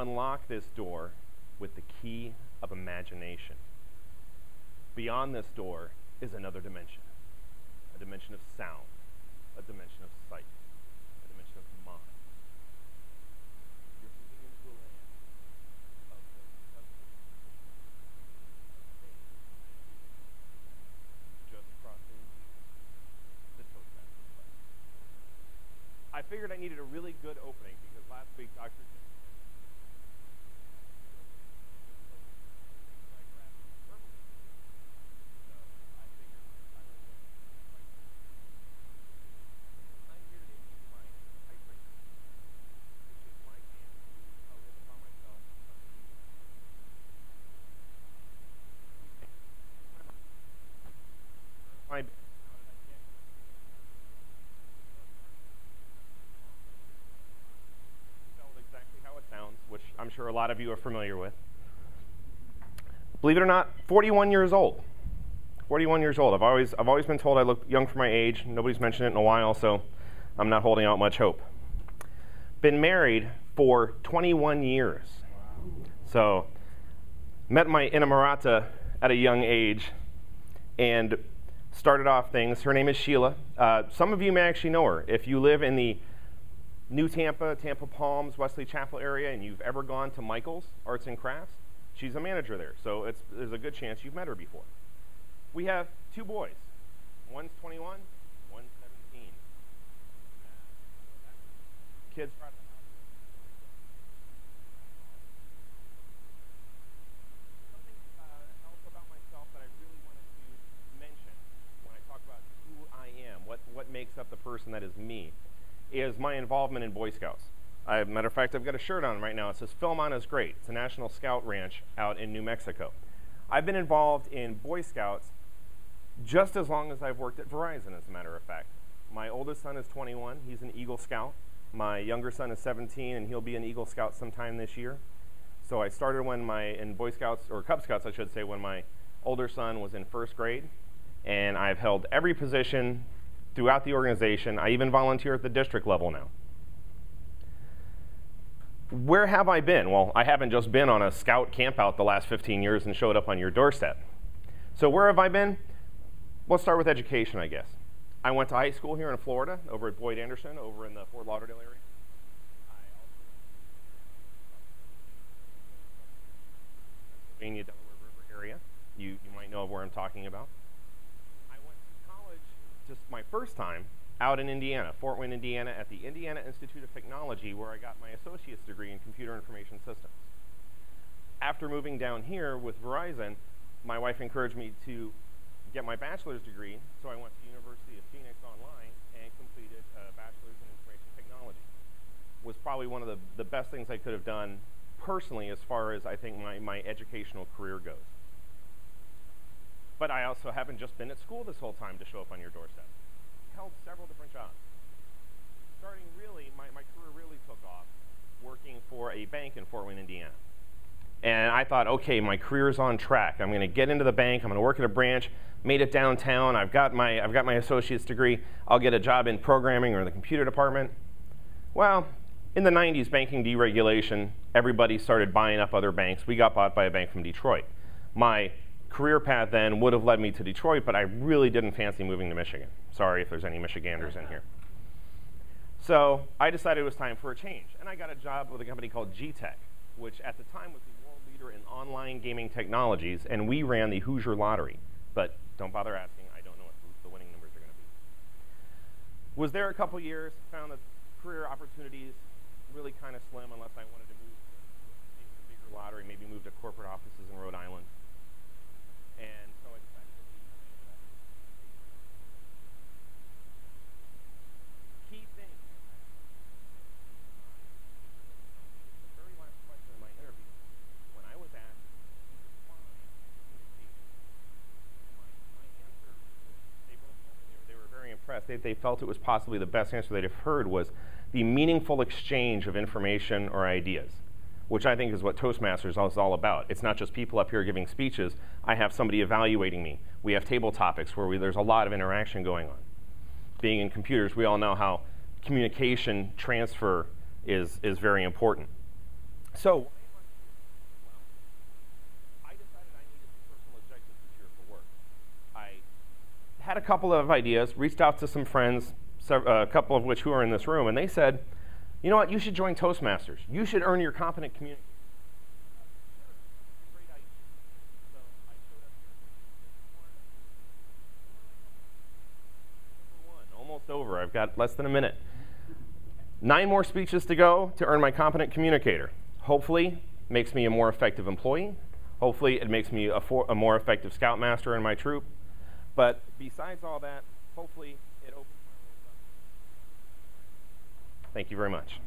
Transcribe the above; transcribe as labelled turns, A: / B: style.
A: unlock this door with the key of imagination. Beyond this door is another dimension, a dimension of sound, a dimension of sight, a dimension of mind. You're moving into a land of just crossing the Toastmasters class. I figured I needed a really good opening because last week Dr. Exactly how it sounds, which I'm sure a lot of you are familiar with. Believe it or not, 41 years old. 41 years old. I've always been told I look young for my age. Nobody's mentioned it in a while, so I'm not holding out much hope. Been married for 21 years. So met my inamorata at a young age and started off things. Her name is Sheila. Some of you may actually know her. If you live in the New Tampa, Tampa Palms, Wesley Chapel area, and you've ever gone to Michael's Arts and Crafts, she's a manager there. So there's a good chance you've met her before. We have two boys. One's 21, one's 17. Kids right something else about myself that I really wanted to mention when I talk about who I am, what makes up the person that is me, is my involvement in Boy Scouts. Matter of fact, I've got a shirt on right now. It says, "Film on is great." It's a National Scout ranch out in New Mexico. I've been involved in Boy Scouts just as long as I've worked at Verizon, as a matter of fact. My oldest son is 21. He's an Eagle Scout. My younger son is 17, and he'll be an Eagle Scout sometime this year. So I started in Boy Scouts, or Cub Scouts, I should say, when my older son was in first grade. And I've held every position throughout the organization. I even volunteer at the district level now. Where have I been? Well, I haven't just been on a scout campout the last 15 years and showed up on your doorstep. So where have I been? Let's start with education, I guess. I went to high school here in Florida, over at Boyd Anderson, over in the Fort Lauderdale area. Pennsylvania, Delaware River area. You might know of where I'm talking about. I went to college just my first time out in Indiana, Fort Wayne, Indiana, at the Indiana Institute of Technology, where I got my associate's degree in computer information systems. After moving down here with Verizon, my wife encouraged me to get my bachelor's degree, so I went to the University of Phoenix online and completed a bachelor's in information technology. Was probably one of the best things I could have done personally as far as I think my educational career goes. But I also haven't just been at school this whole time to show up on your doorstep. Held several different jobs. Starting really, my career really took off working for a bank in Fort Wayne, Indiana. And I thought, okay, my career's on track. I'm going to get into the bank. I'm going to work at a branch. Made it downtown. I've got my associate's degree. I'll get a job in programming or in the computer department. Well, in the 90s, banking deregulation, everybody started buying up other banks. We got bought by a bank from Detroit. My career path then would have led me to Detroit, but I really didn't fancy moving to Michigan. Sorry if there's any Michiganders in here. So I decided it was time for a change. And I got a job with a company called G-Tech, which at the time was the world leader in online gaming technologies, and we ran the Hoosier Lottery. But don't bother asking. I don't know what the winning numbers are going to be. Was there a couple years, found that career opportunities really kind of slim unless I wanted to move to a bigger lottery, maybe move to corporate offices in Rhode Island. And so I decided to leave. Key thing, the very last question in my interview, when I was asked to define communication, my answer, they both told me they were very impressed. They felt it was possibly the best answer they'd have heard was the meaningful exchange of information or ideas, which I think is what Toastmasters is all about. It's not just people up here giving speeches. I have somebody evaluating me. We have table topics where there's a lot of interaction going on. Being in computers, we all know how communication transfer is very important. So, well, I decided I needed some personal objectives this year for work. I had a couple of ideas, reached out to some friends, a couple of which who are in this room, and they said, you know what, you should join Toastmasters. You should earn your competent communicator. Great idea. So I showed up here. Number 1, almost over. I've got less than a minute. 9 more speeches to go to earn my competent communicator. Hopefully, makes me a more effective employee. Hopefully, it makes me a more effective scoutmaster in my troop. But besides all that, hopefully, it opens my ways up. Thank you very much.